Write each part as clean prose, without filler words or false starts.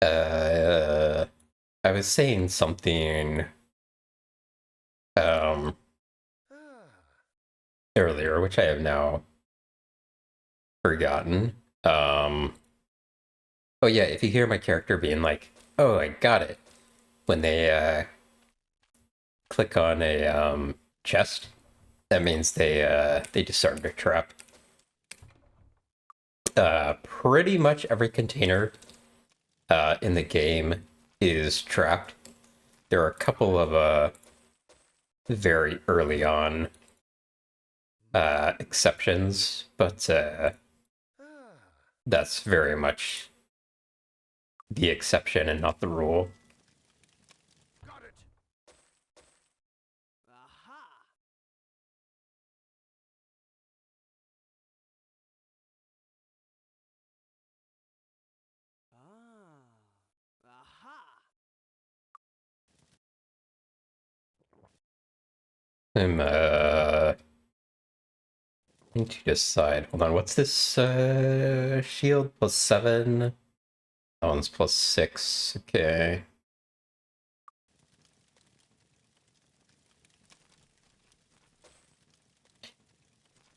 I was saying something um earlier, which I have now forgotten. Oh yeah, if you hear my character being like, "Oh, I got it," when they click on a chest, that means they disarmed a trap. Pretty much every container in the game is trapped. There are a couple of very early on exceptions, but that's very much the exception and not the rule. Got it. Aha. Aha. I'm need to decide. Hold on, what's this shield? +7. That one's +6. Okay.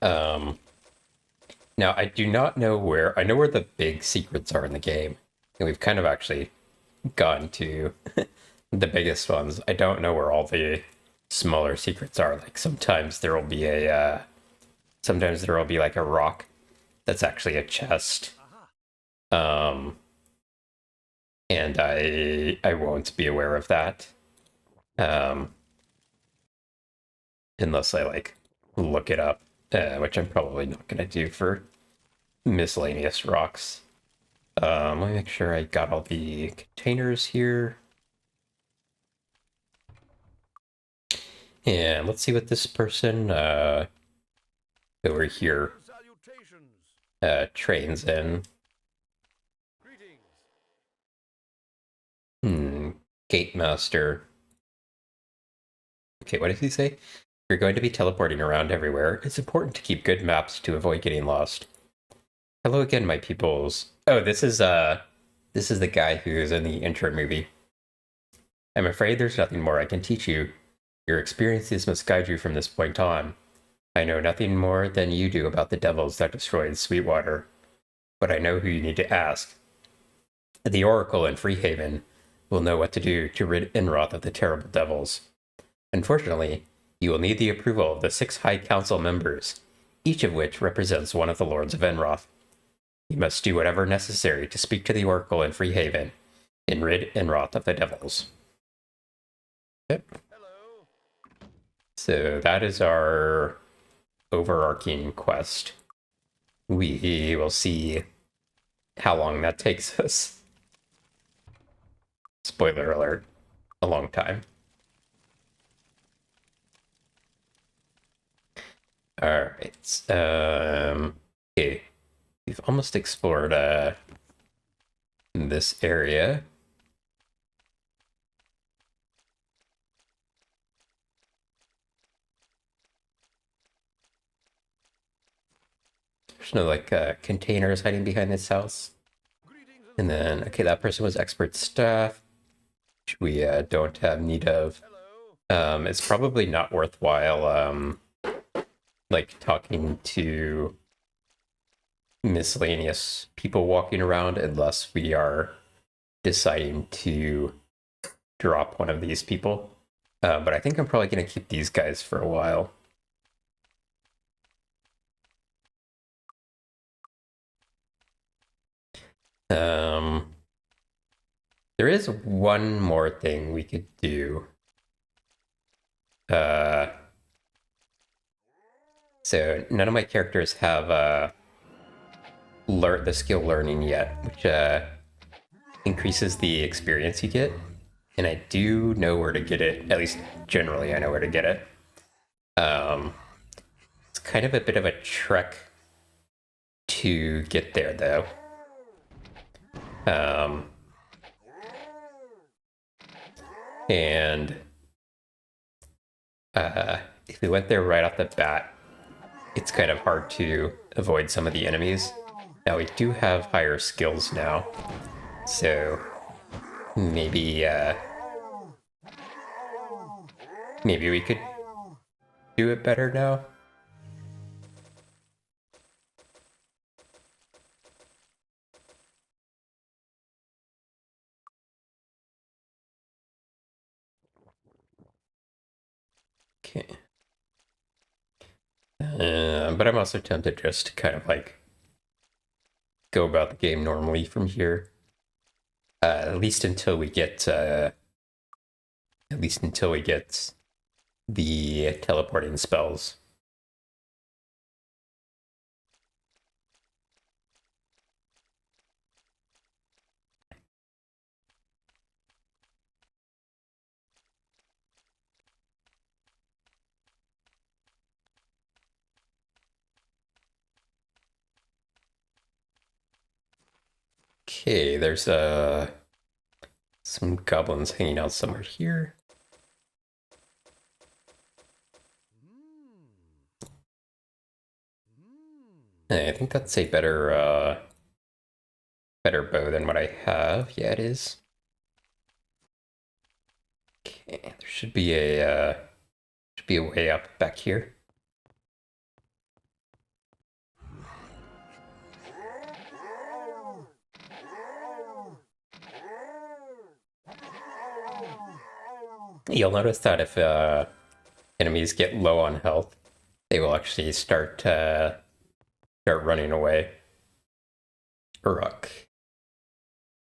Um Now I do not know where I know where the big secrets are in the game. And we've kind of actually gone to the biggest ones. I don't know where all the smaller secrets are. Like sometimes there will be like a rock that's actually a chest. Aha. Um and I won't be aware of that. Um unless I like look it up, which I'm probably not gonna do for miscellaneous rocks. Let me make sure I got all the containers here. And let's see what this person over here Salutations. trains in. Greetings. Gate master. Okay, what did he say? If you're going to be teleporting around everywhere, it's important to keep good maps to avoid getting lost. Hello again, my peoples. Oh, this is the guy who's in the intro movie. I'm afraid there's nothing more I can teach you. Your experiences must guide you from this point on. I know nothing more than you do about the devils that destroyed Sweetwater, but I know who you need to ask. The Oracle in Freehaven will know what to do to rid Enroth of the terrible devils. Unfortunately, you will need the approval of the 6 High Council members, each of which represents one of the Lords of Enroth. You must do whatever necessary to speak to the Oracle in Freehaven and rid Enroth of the devils. Yep. Hello. So that is our overarching quest. We will see how long that takes us. Spoiler alert, a long time. All right. Okay. We've almost explored this area. There's no like containers hiding behind this house. Greetings And then, okay, that person was expert staff, which we don't have need of. Hello. It's probably not worthwhile like talking to miscellaneous people walking around unless we are deciding to drop one of these people. But I think I'm probably going to keep these guys for a while. Um, there is one more thing we could do. So none of my characters have learned the skill learning yet, which increases the experience you get. And I do know where to get it. At least generally, I know where to get it. It's kind of a bit of a trek to get there, though. And if we went there right off the bat, it's kind of hard to avoid some of the enemies. Now we do have higher skills now, so maybe maybe we could do it better now. Okay. But I'm also tempted just to kind of like go about the game normally from here. At least until we get the teleporting spells. Okay, there's some goblins hanging out somewhere here. I think that's a better bow than what I have. Yeah, it is. Okay, there should be a way up back here. You'll notice that if enemies get low on health, they will actually start running away. Uruk.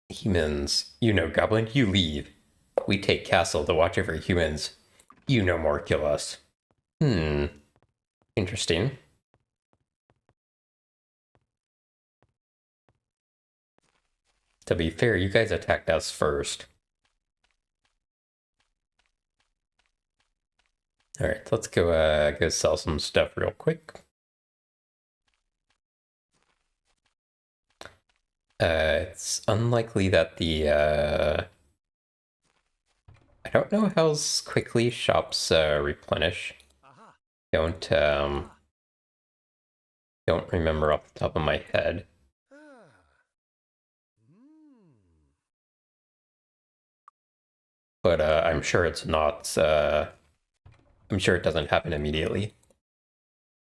Humans, you know, Goblin, you leave. We take castle to watch over humans. You no more kill us. Interesting. To be fair, you guys attacked us first. All right, let's go sell some stuff real quick. It's unlikely that the I don't know how quickly shops replenish. Don't remember off the top of my head. But I'm sure it's not. I'm sure it doesn't happen immediately.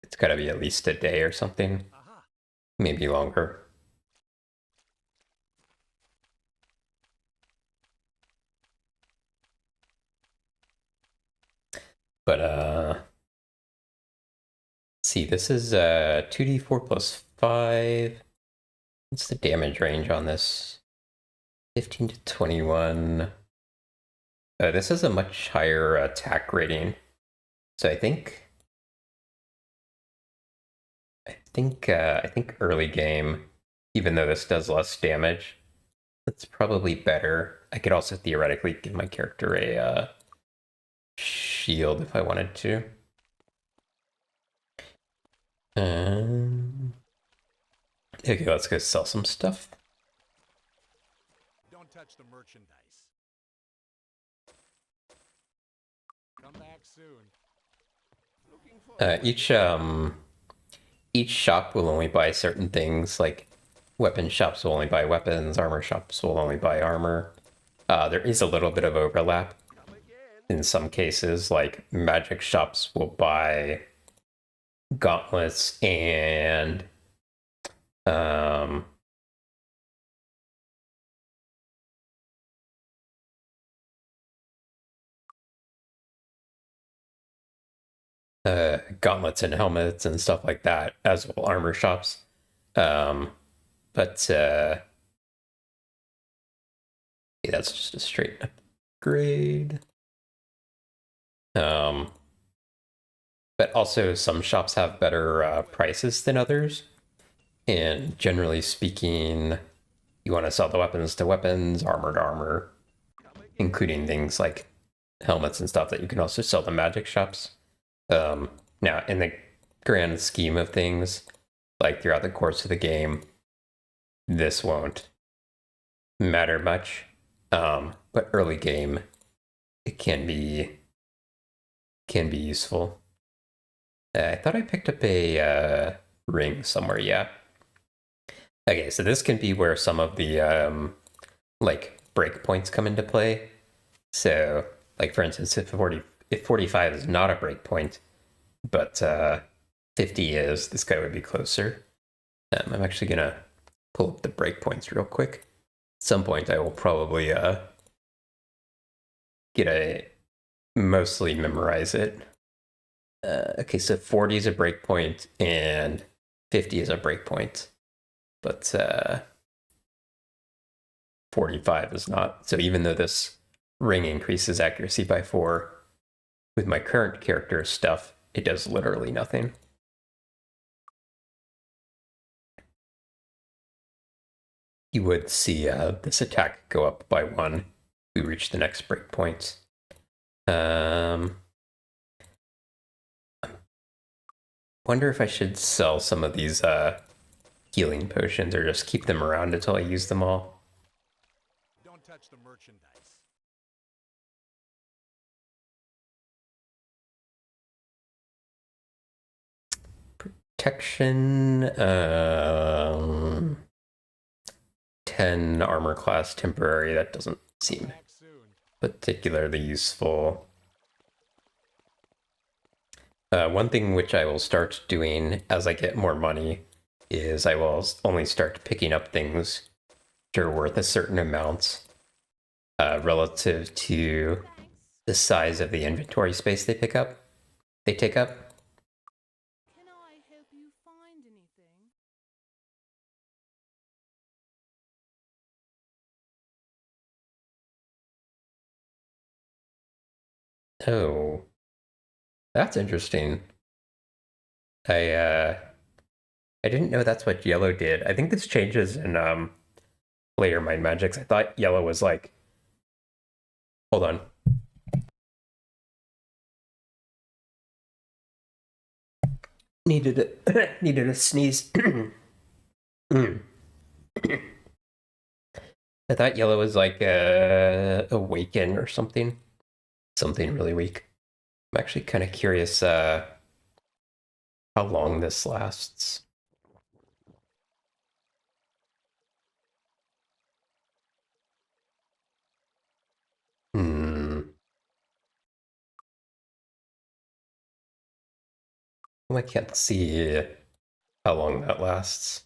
It's got to be at least a day or something, maybe longer. But let's see, this is 2d4 plus 5. What's the damage range on this? 15 to 21. This is a much higher attack rating. So I think early game, even though this does less damage, that's probably better. I could also theoretically give my character a shield if I wanted to. Okay, let's go sell some stuff. Don't touch the merchandise. Come back soon. Looking for Each shop will only buy certain things, like weapon shops will only buy weapons, armor shops will only buy armor. There is a little bit of overlap. come again. In some cases, like magic shops will buy gauntlets and gauntlets and helmets and stuff like that, as will armor shops. But yeah, that's just a straight upgrade. But also some shops have better prices than others. And generally speaking, you want to sell the weapons to weapons, armor to armor, including things like helmets and stuff that you can also sell to magic shops. Now, in the grand scheme of things, like throughout the course of the game, this won't matter much. But early game, it can be useful. I thought I picked up a ring somewhere. Yeah. Okay, so this can be where some of the like breakpoints come into play. So, like for instance, if 45 is not a breakpoint, but 50 is, this guy would be closer. I'm actually gonna pull up the breakpoints real quick. At some point, I will probably mostly memorize it. Okay, so 40 is a breakpoint and 50 is a breakpoint, but 45 is not. So even though this ring increases accuracy by 4, with my current character stuff, it does literally nothing. You would see this attack go up by 1. We reach the next breakpoint. Wonder if I should sell some of these healing potions or just keep them around until I use them all. Don't touch the merchandise. Protection, 10 armor class temporary. That doesn't seem Back soon. particularly useful. One thing which I will start doing as I get more money is I will only start picking up things which are worth a certain amount relative to the size of the inventory space they take up. Can I help you find anything? Oh, that's interesting. I didn't know that's what yellow did. I think this changes in later mind magics. I thought yellow was like, hold on. Needed a sneeze. I thought yellow was like awaken or something. Something really weak. I'm actually kind of curious how long this lasts. I can't see how long that lasts.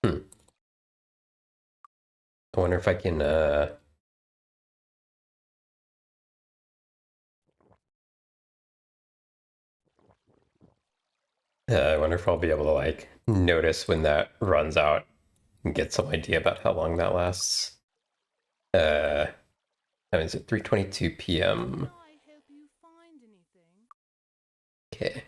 I wonder if I can I wonder if I'll be able to like notice when that runs out and get some idea about how long that lasts. I mean, is it 3:22 p.m.? Can I help you find anything? Okay.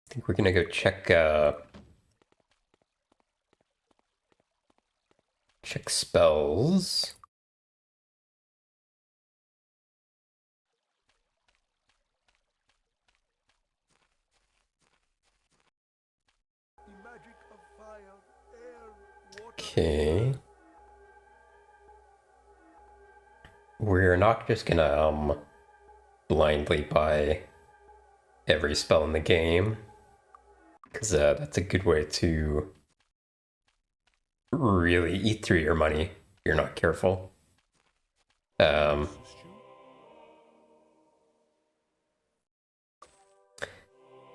I think we're gonna go check spells. The magic of fire, air, water. Okay. We're not just gonna blindly buy every spell in the game, because that's a good way to really eat through your money if you're not careful.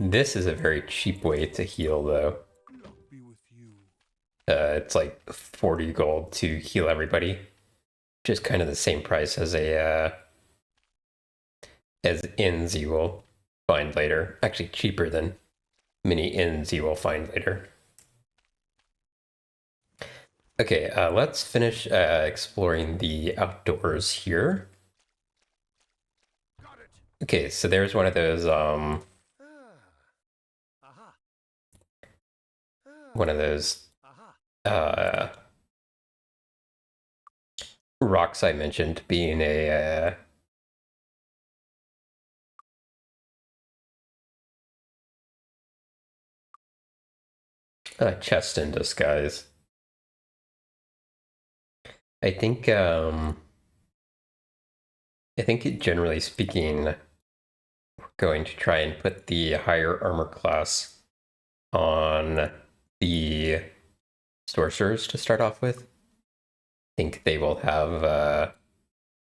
This is a very cheap way to heal, though. Luck be with you. It's like 40 gold to heal everybody, which is kind of the same price as as inns you will find later. Actually, cheaper than many inns you will find later. Okay, let's finish exploring the outdoors here. Got it. Okay, so there's one of those Aha. one of those Aha. rocks I mentioned being a chest in disguise. I think I think generally speaking, we're going to try and put the higher armor class on the sorcerers to start off with. I think they will have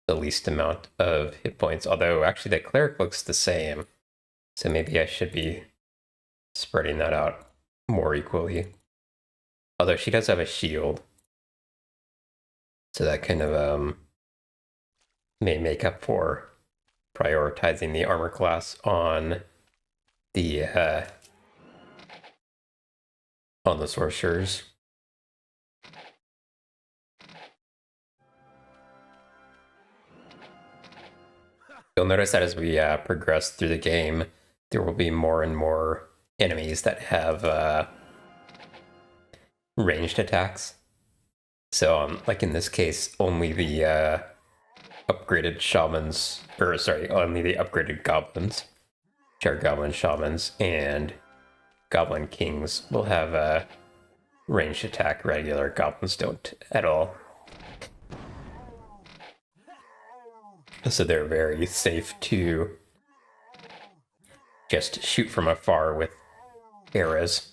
the least amount of hit points, although actually the cleric looks the same. So maybe I should be spreading that out more equally. Although she does have a shield. So that kind of may make up for prioritizing the armor class on the sorcerers. You'll notice that as we progress through the game, there will be more and more enemies that have ranged attacks. So, like in this case, only the upgraded shamans, or sorry, only the upgraded goblins, which are goblin shamans and goblin kings, will have a ranged attack. Regular goblins don't at all. So they're very safe to just shoot from afar with arrows.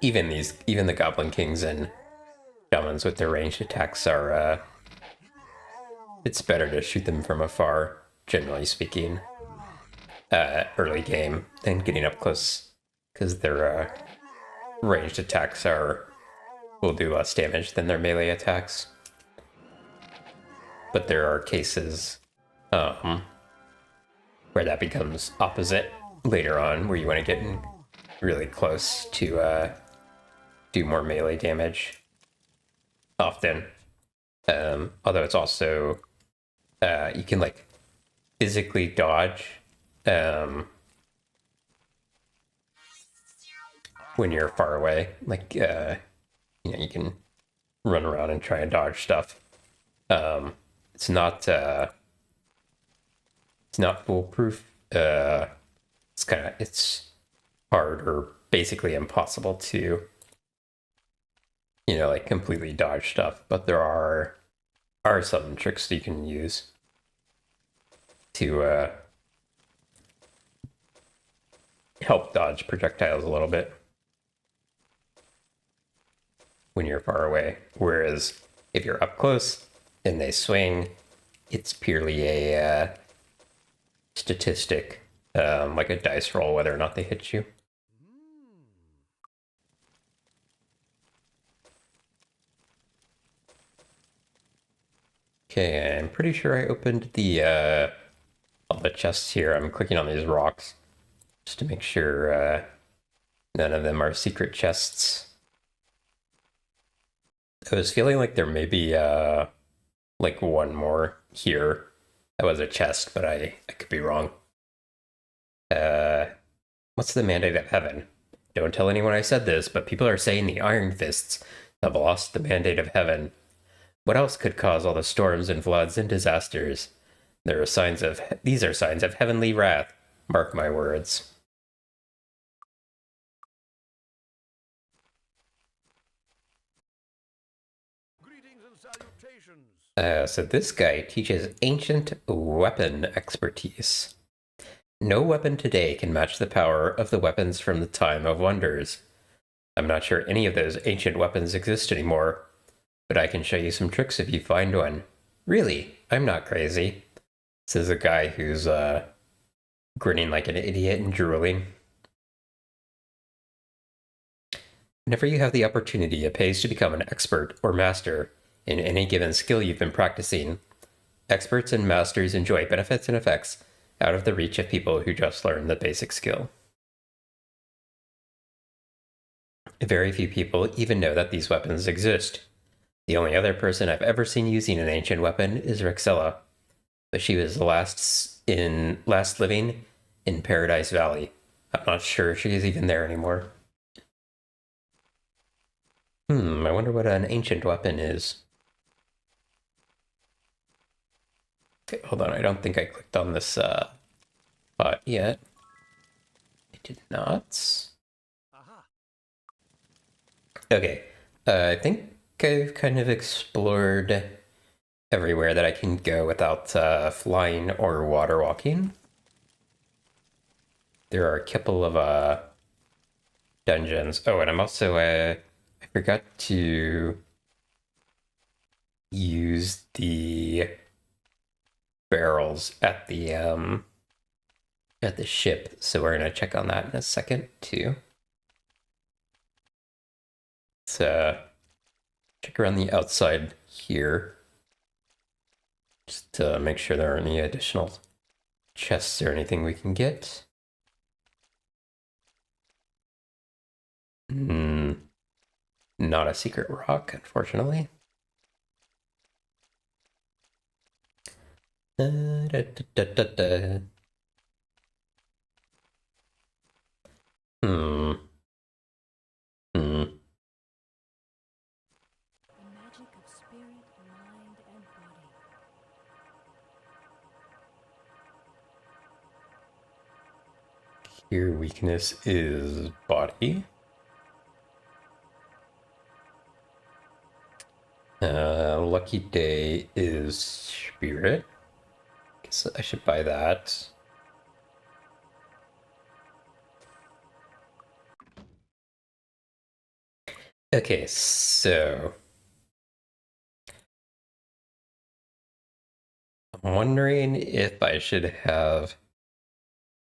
Even the goblin kings and shamans with their ranged attacks are it's better to shoot them from afar, generally speaking, early game than getting up close, because their ranged attacks will do less damage than their melee attacks. But there are cases where that becomes opposite later on, where you want to get in really close to do more melee damage often. Although it's also you can like physically dodge when you're far away. Like you can run around and try and dodge stuff. It's not foolproof. It's hard or basically impossible to like completely dodge stuff, but there are some tricks you can use to help dodge projectiles a little bit when you're far away. Whereas if you're up close and they swing, it's purely a statistic, like a dice roll, whether or not they hit you. Okay, I'm pretty sure I opened the all the chests here. I'm clicking on these rocks just to make sure none of them are secret chests. I was feeling like there may be like one more here that was a chest, but I could be wrong. What's the mandate of heaven? Don't tell anyone I said this, but people are saying the Iron Fists have lost the mandate of heaven. What else could cause all the storms and floods and disasters? These are signs of heavenly wrath. Mark my words. Greetings and salutations. So this guy teaches ancient weapon expertise. No weapon today can match the power of the weapons from the time of wonders. I'm not sure any of those ancient weapons exist anymore, but I can show you some tricks if you find one. Really, I'm not crazy. This is a guy who's grinning like an idiot and drooling. Whenever you have the opportunity, it pays to become an expert or master in any given skill you've been practicing. Experts and masters enjoy benefits and effects out of the reach of people who just learned the basic skill. Very few people even know that these weapons exist. The only other person I've ever seen using an ancient weapon is Rexella, but she was last living in Paradise Valley. I'm not sure if she is even there anymore. I wonder what an ancient weapon is. Okay, hold on, I don't think I clicked on this spot yet. I did not. Okay. I think I've kind of explored everywhere that I can go without flying or water walking. There are a couple of dungeons. Oh, and I'm also I forgot to use the barrels at the ship, so we're gonna check on that in a second too. Let's check around the outside here, just to make sure there aren't any additional chests or anything we can get. Not a secret rock, unfortunately. Da, da, da, da, da. Hmm. Hmm. The magic of spirit, mind, and body. Your weakness is body. Lucky day is spirit. Guess I should buy that. Okay, so I'm wondering if I should have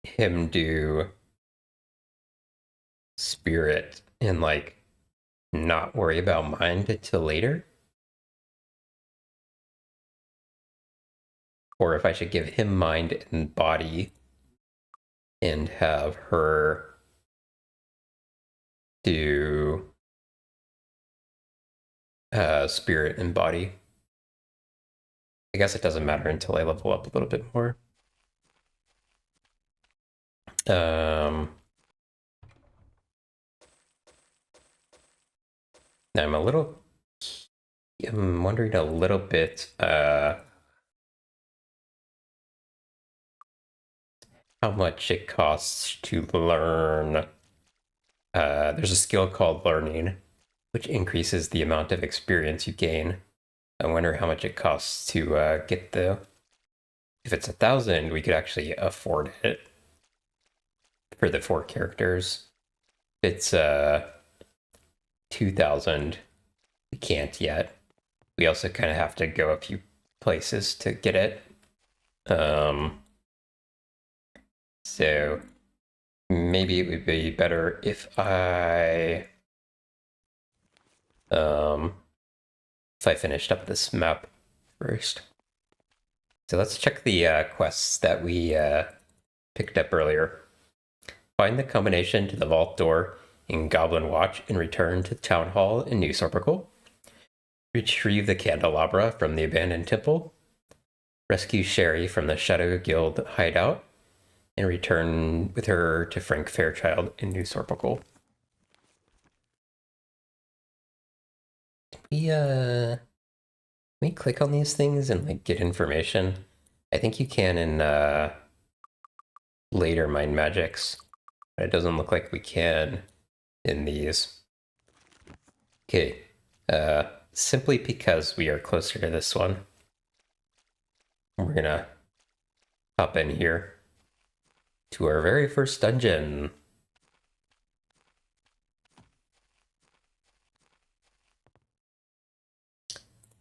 him do spirit and like not worry about mind until later, or if I should give him mind and body and have her do spirit and body. I guess it doesn't matter until I level up a little bit more. Now I'm wondering a little bit how much it costs to learn. There's a skill called learning, which increases the amount of experience you gain. I wonder how much it costs to get though. If it's 1,000, we could actually afford it for the 4 characters. If it's 2,000, we can't yet. We also kind of have to go a few places to get it. So maybe it would be better if I finished up this map first. So let's check the quests that we picked up earlier. Find the combination to the vault door in Goblin Watch and return to Town Hall in New Sorpical. Retrieve the candelabra from the abandoned temple. Rescue Sherry from the Shadow Guild hideout. And return with her to Frank Fairchild in New Sorpical. Can we click on these things and like get information? I think you can in later mind magics, but it doesn't look like we can in these. Okay, simply because we are closer to this one, we're gonna hop in here to our very first dungeon.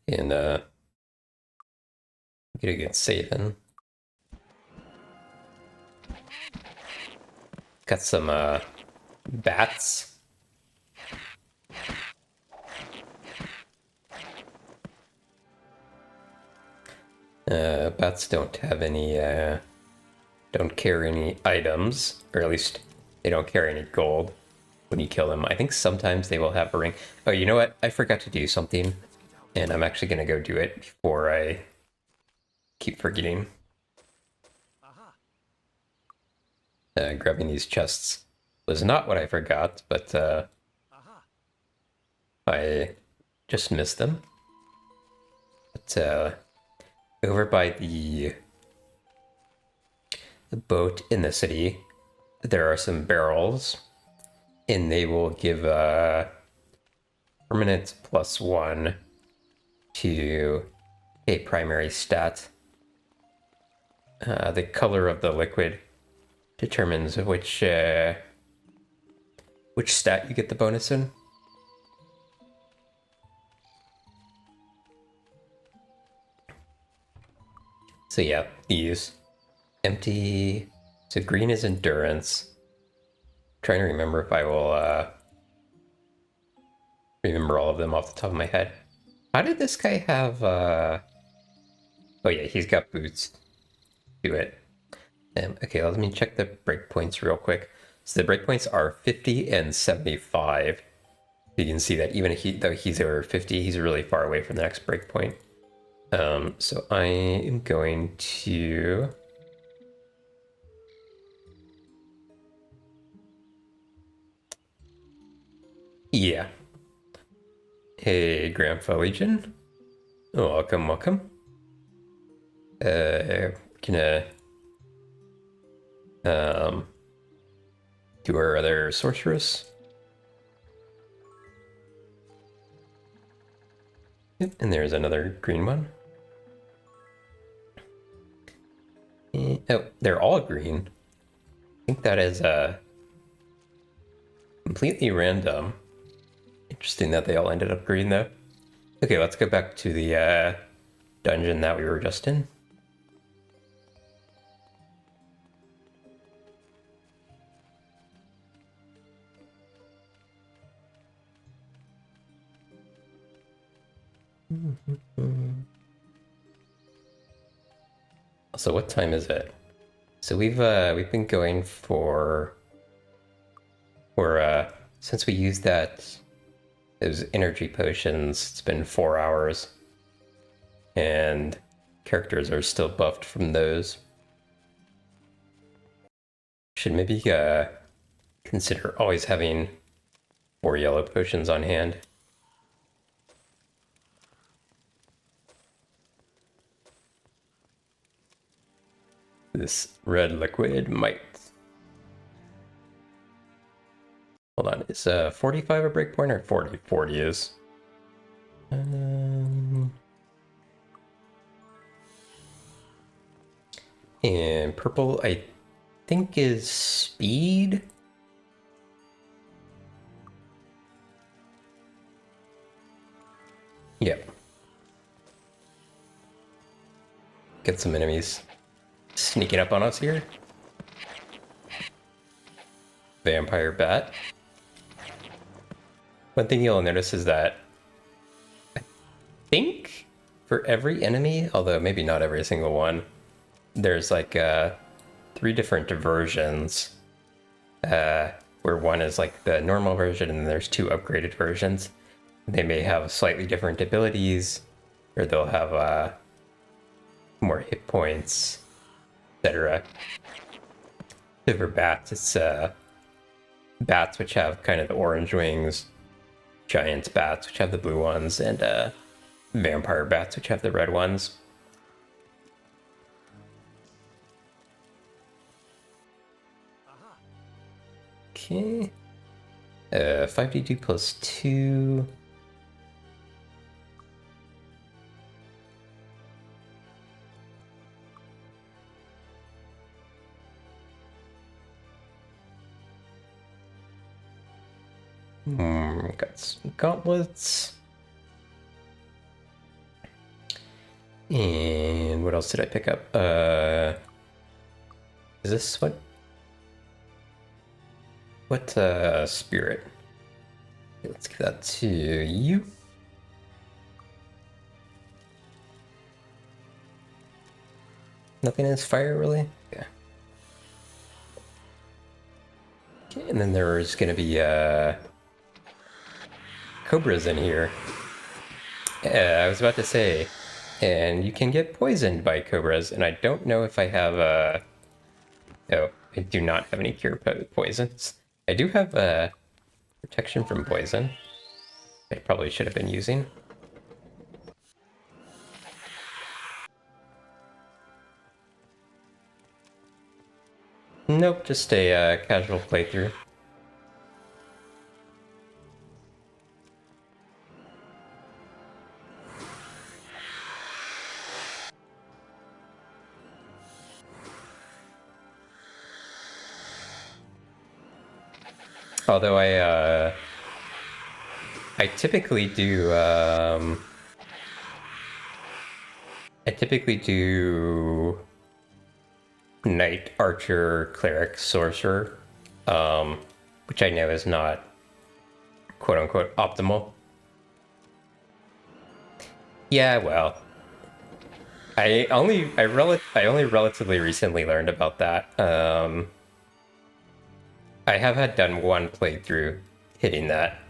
And get a good save in. Got some bats. Bats don't have any don't carry any items, or at least they don't carry any gold when you kill them. I think sometimes they will have a ring. Oh, you know what? I forgot to do something, and I'm actually gonna go do it before I keep forgetting. Grabbing these chests was not what I forgot, but I just missed them. But over by the boat in the city, there are some barrels, and they will give Permanent +1 to a primary stat. The color of the liquid determines which stat you get the bonus in. So yeah, these empty. So green is endurance. Trying to remember if I will remember all of them off the top of my head. How did this guy have oh yeah, he's got boots to it. Okay, let me check the breakpoints real quick. So the breakpoints are 50 and 75. You can see that even though he's over 50, he's really far away from the next breakpoint. So I am going to yeah. Hey, Grandpa Legion. Welcome, welcome. Gonna do our other sorceress. Yep, and there's another green one. Oh, they're all green. I think that is completely random. Interesting that they all ended up green though. Okay, let's go back to the dungeon that we were just in. So what time is it? So we've been going for since we used those energy potions, it's been 4 hours. And characters are still buffed from those. Should maybe consider always having 4 yellow potions on hand. This red liquid might. Hold on, is 45 a breakpoint or 40? 40 is. And purple, I think, is speed. Yep. Get some enemies sneaking up on us here. Vampire bat. One thing you'll notice is that I think for every enemy, although maybe not every single one, there's like 3 different versions. Where one is like the normal version and then there's 2 upgraded versions. They may have slightly different abilities, or they'll have more hit points, etc. For bats, it's bats which have kind of the orange wings, giant bats which have the blue ones, and vampire bats which have the red ones. Okay. 5d2 plus 2. Got some gauntlets. And what else did I pick up? Is this what? What spirit? Okay, let's give that to you. Nothing is fire, really? Yeah. Okay, and then there's gonna be cobras in here. I was about to say, and you can get poisoned by cobras, and I don't know if I have no, I do not have any cure poisons. I do have protection from poison. I probably should have been using. Nope, just a casual playthrough. Although I typically do I typically do knight, archer, cleric, sorcerer, which I know is not quote unquote optimal. Yeah, well, I only relatively recently learned about that. I have had done one playthrough hitting that,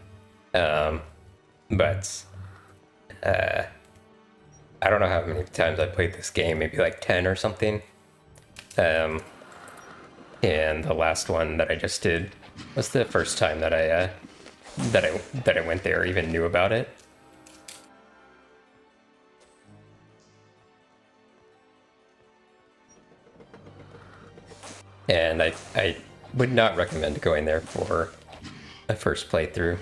um, but I don't know how many times I played this game, maybe like 10 or something. Um, and the last one that I just did was the first time that I went there, or even knew about it. And I would not recommend going there for a first playthrough.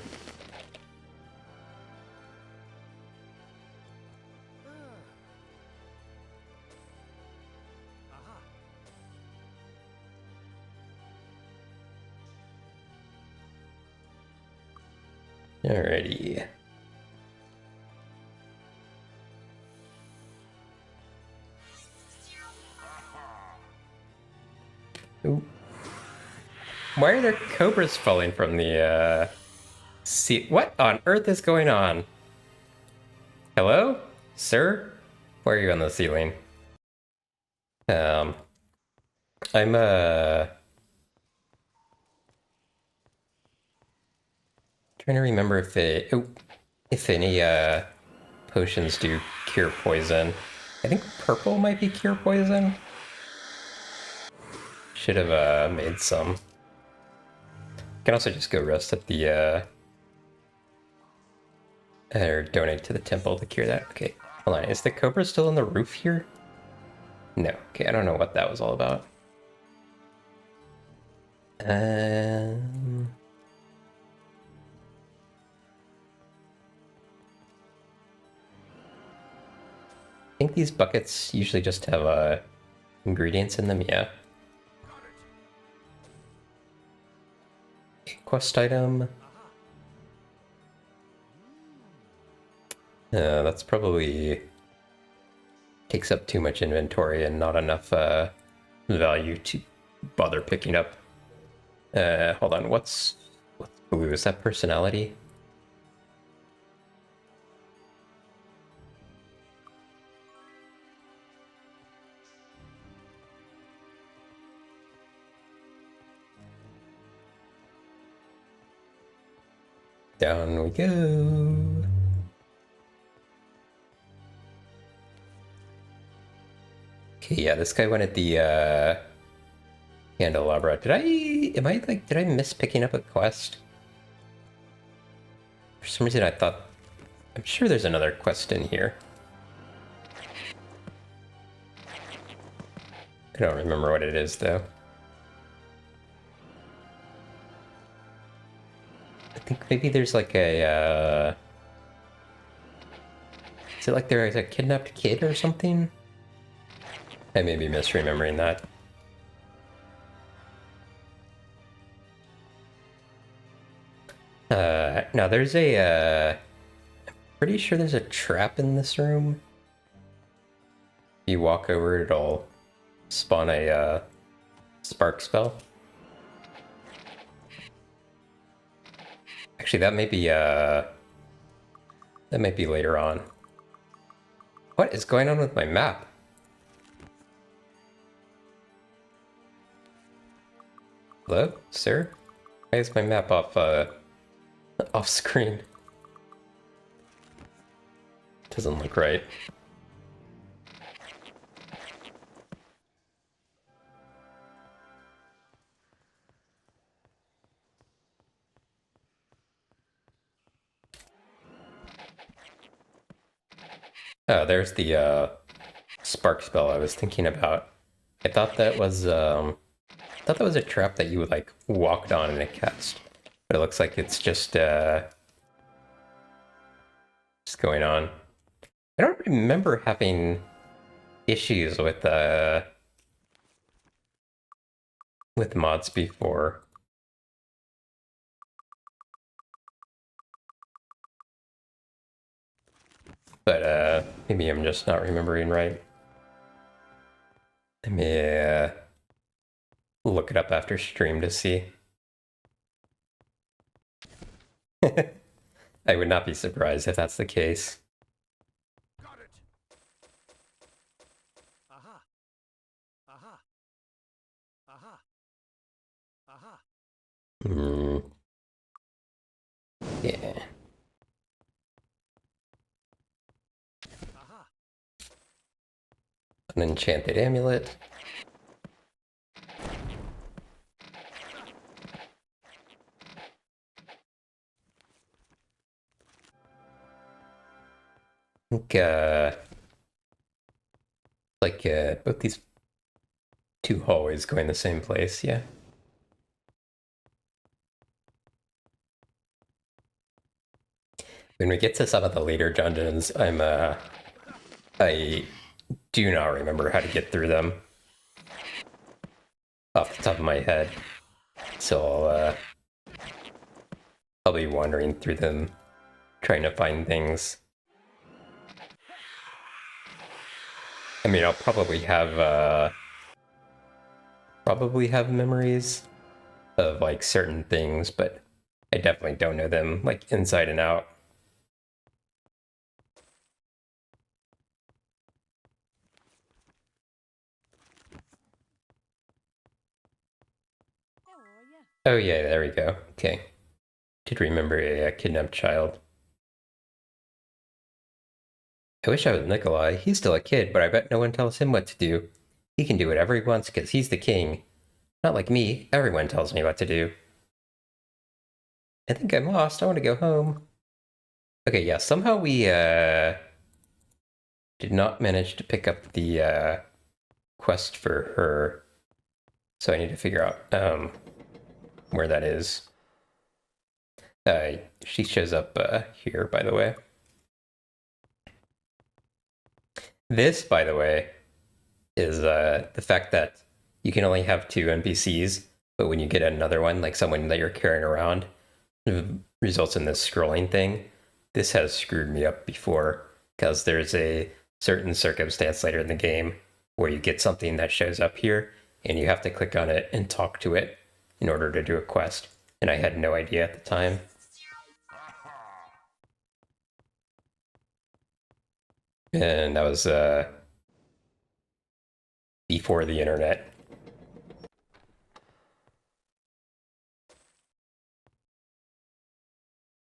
Alrighty. Ooh. Why are there cobras falling from the sea? What on earth is going on? Hello? Sir? Why are you on the ceiling? Um, I'm trying to remember if any potions do cure poison. I think purple might be cure poison. Should have made some. Can also just go rest at the or donate to the temple to cure that. Okay, hold on. Is the cobra still on the roof here? No. Okay, I don't know what that was all about. Um, I think these buckets usually just have ingredients in them. Yeah. Quest item. That's probably takes up too much inventory and not enough value to bother picking up. Hold on, what's blue? Is that personality? Down we go. Okay, yeah, this guy wanted the candelabra. Did I miss picking up a quest? For some reason I thought, I'm sure there's another quest in here. I don't remember what it is though. I think maybe there's like a, is it like there's a kidnapped kid or something? I may be misremembering that. No, there's pretty sure there's a trap in this room. If you walk over it, it'll spawn a, spark spell. Actually, that may be later on. What is going on with my map? Hello, sir? Why is my map off, off screen? Doesn't look right. Oh, there's the, spark spell I was thinking about. I thought that was, a trap that you would, like, walked on and it cast. But it looks like it's just going on. I don't remember having issues with mods before. But maybe I'm just not remembering right. Let me look it up after stream to see. I would not be surprised if that's the case. Got it. Aha. Aha. Aha. Aha. Hmm. Yeah. Aha. An enchanted amulet. I think, both these two hallways going the same place, yeah. When we get to some of the later dungeons, I do not remember how to get through them off the top of my head. So I'll be wandering through them, trying to find things. I mean, I'll probably have memories of like certain things, but I definitely don't know them like inside and out. How are ya? Oh yeah, there we go. Okay. Did remember a kidnapped child. I wish I was Nikolai. He's still a kid, but I bet no one tells him what to do. He can do whatever he wants because he's the king. Not like me. Everyone tells me what to do. I think I'm lost. I want to go home. Okay, yeah, somehow we did not manage to pick up the quest for her. So I need to figure out where that is. She shows up here, by the way. This, by the way, is the fact that you can only have two NPCs, but when you get another one, like someone that you're carrying around, it results in this scrolling thing. This has screwed me up before because there's a certain circumstance later in the game where you get something that shows up here and you have to click on it and talk to it in order to do a quest. And I had no idea at the time. And that was before the internet.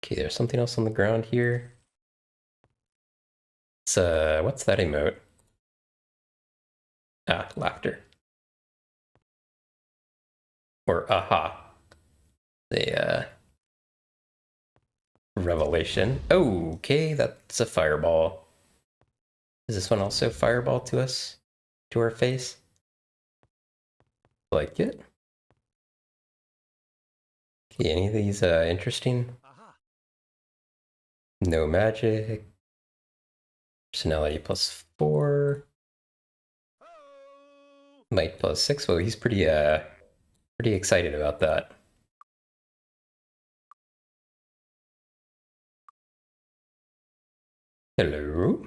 Okay, there's something else on the ground here. It's what's that emote? Ah, laughter. Or aha. The revelation. Oh, okay, that's a fireball. Is this one also fireball to us? To our face? Like it? Okay, any of these interesting? Aha. No magic. Personality +4. Oh. Might +6. Well, he's pretty excited about that. Hello?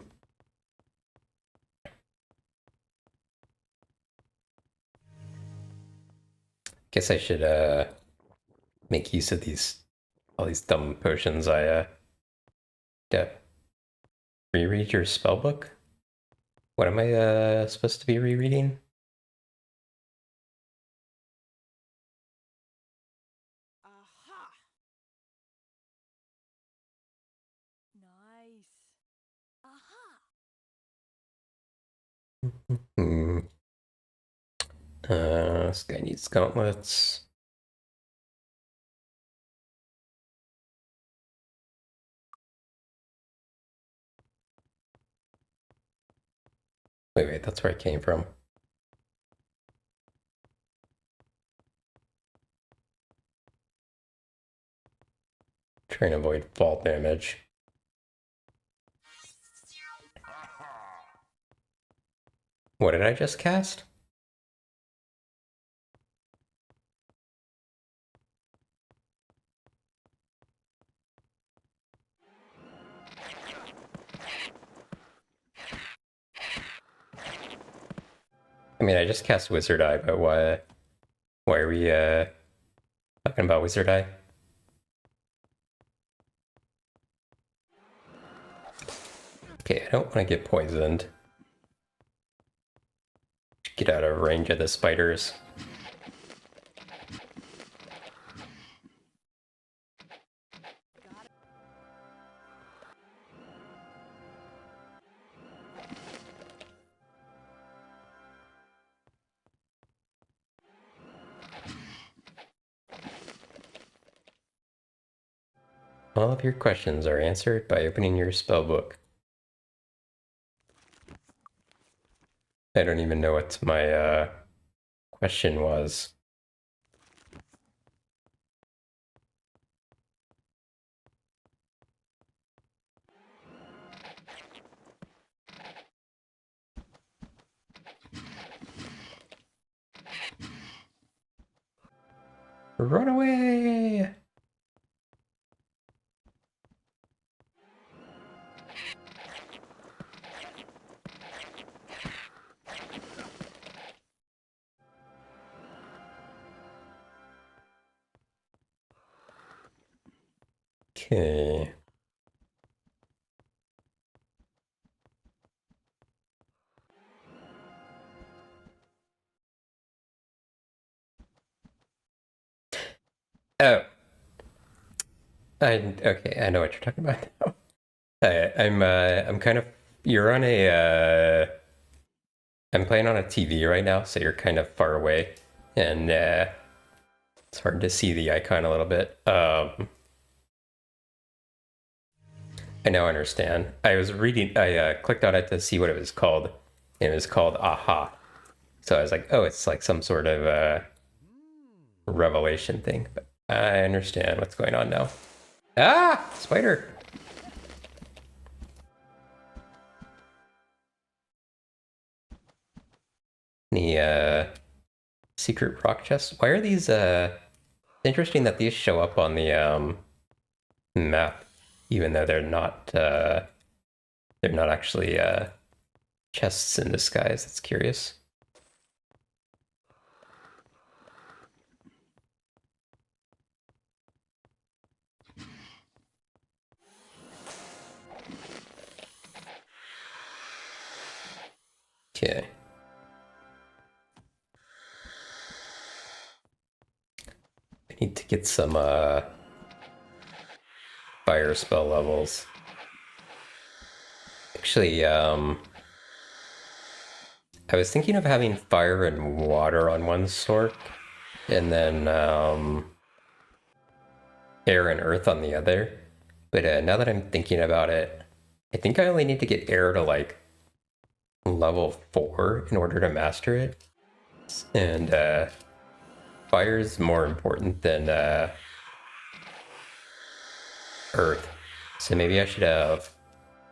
Guess I should make use of all these dumb potions. Yeah. Reread your spellbook? What am I supposed to be rereading? Aha! Nice. Aha! Hmm. This guy needs gauntlets. Wait, that's where I came from. Trying to avoid fall damage. What did I just cast? I mean, I just cast Wizard Eye, but why are we talking about Wizard Eye? Okay, I don't want to get poisoned. Get out of range of the spiders. All of your questions are answered by opening your spellbook. I don't even know what my question was. Run away! Okay. Oh. Okay, I know what you're talking about now. I'm kind of you're on a I'm playing on a TV right now, so you're kind of far away, and it's hard to see the icon a little bit. I now understand. I was reading. I clicked on it to see what it was called, and it was called Aha. So I was like, oh, it's like some sort of revelation thing. But I understand what's going on now. Ah, spider. Any secret rock chests? Why are these interesting that these show up on the map, even though they're not actually chests in disguise. That's curious. Okay. I need to get some fire spell levels. Actually, I was thinking of having fire and water on one sort, and then air and earth on the other. But now that I'm thinking about it, I think I only need to get air to like level 4 in order to master it. And fire is more important than earth. So maybe I should have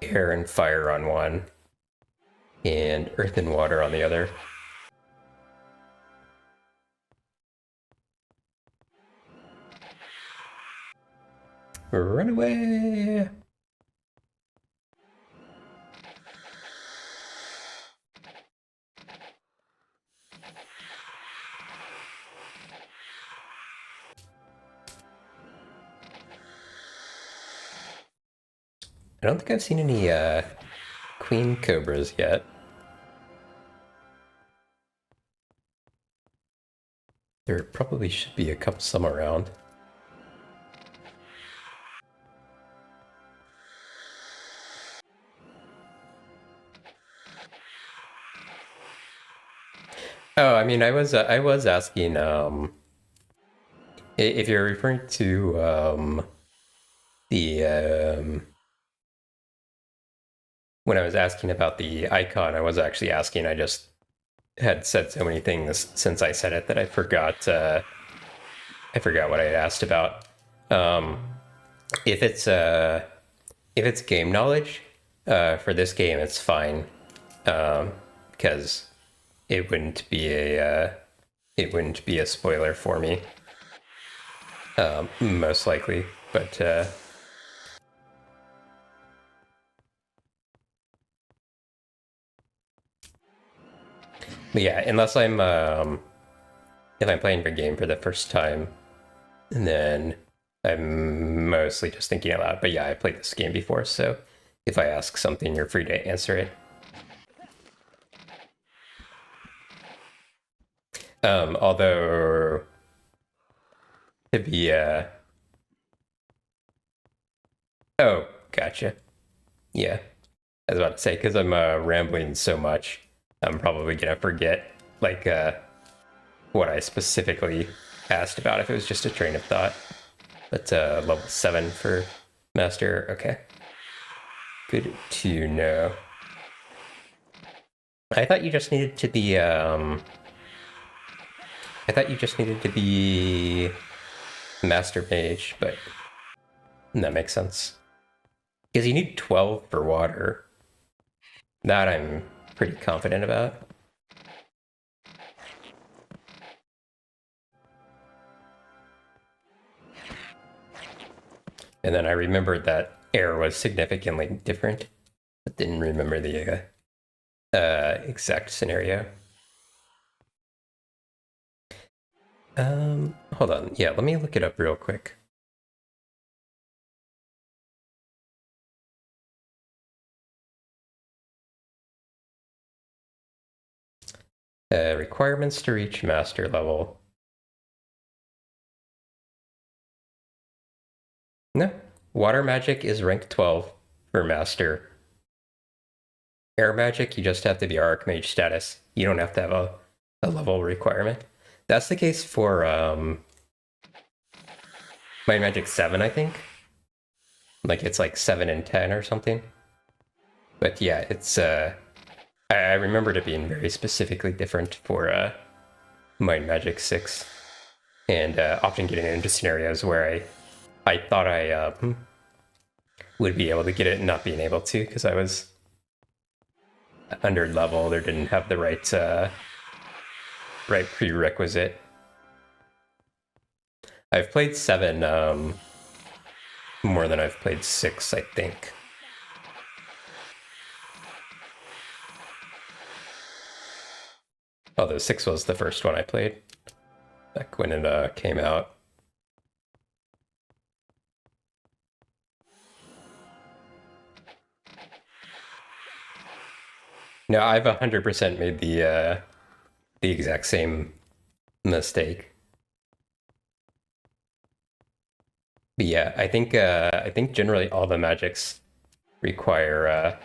air and fire on one, and earth and water on the other. Run away! I don't think I've seen any queen cobras yet. There probably should be a couple some around. Oh, I mean, I was asking if you're referring to the when I was asking about the icon, I was actually asking. I just had said so many things since I said it that I forgot what I had asked about. Um, if it's game knowledge for this game, it's fine because it wouldn't be a spoiler for me, most likely. But But yeah, unless I'm if I'm playing the game for the first time, and then I'm mostly just thinking out loud. But yeah, I played this game before, so if I ask something, you're free to answer it. Although to be oh, gotcha. Yeah, I was about to say because I'm rambling so much, I'm probably gonna forget like what I specifically asked about if it was just a train of thought. But level 7 for master. Okay, good to know. I thought you just needed to be I thought you just needed to be master mage, but that makes sense. Because you need 12 for water. That I'm pretty confident about. And then I remembered that air was significantly different, but didn't remember the exact scenario. Hold on. Yeah, let me look it up real quick. Requirements to reach master level. No, water magic is rank 12 for master. Air magic, you just have to be archmage status. You don't have to have a level requirement. That's the case for Might Magic 7, I think. Like it's like 7 and 10 or something. But yeah, it's I remembered it being very specifically different for Might Magic 6. And often getting into scenarios where I thought I would be able to get it and not being able to because I was under leveled or didn't have the right prerequisite. I've played 7 more than I've played 6, I think. Although 6 was the first one I played back when it came out. No, I've 100% made the exact same mistake. But yeah, I think generally all the magics require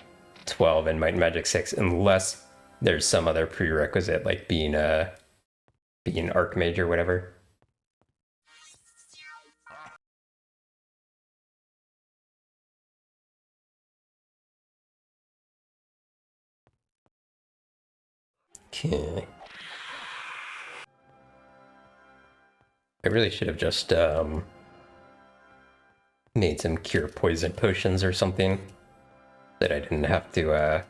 12 in Might and Magic 6 unless there's some other prerequisite like being Archmage or whatever. Okay. I really should have just made some cure poison potions or something that I didn't have to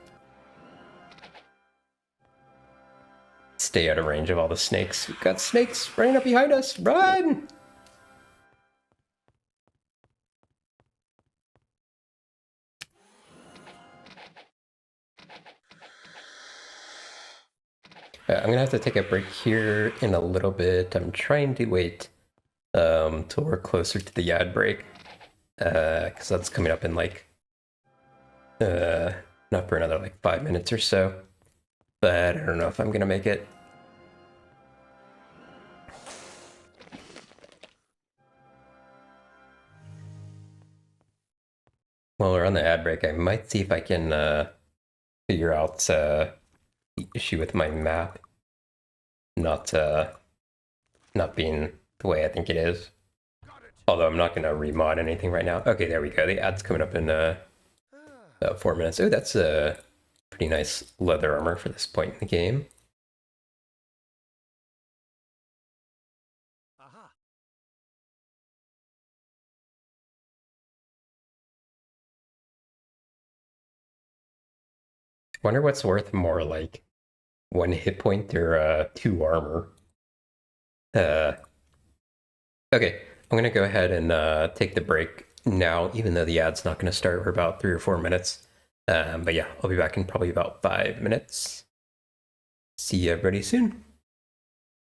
stay out of range of all the snakes. We've got snakes running up behind us. Run! I'm gonna have to take a break here in a little bit. I'm trying to wait till we're closer to the ad break, because that's coming up in like not for another like 5 minutes or so. But I don't know if I'm gonna make it. While we're on the ad break, I might see if I can figure out the issue with my map not being the way I think it is. Although I'm not gonna remod anything right now. Okay, there we go. The ad's coming up in about 4 minutes. Oh, that's a pretty nice leather armor for this point in the game. Aha. Wonder what's worth more, like 1 hit point or 2 armor. Okay, I'm gonna go ahead and take the break now, even though the ad's not gonna start for about 3 or 4 minutes. But yeah, I'll be back in probably about 5 minutes. See everybody soon.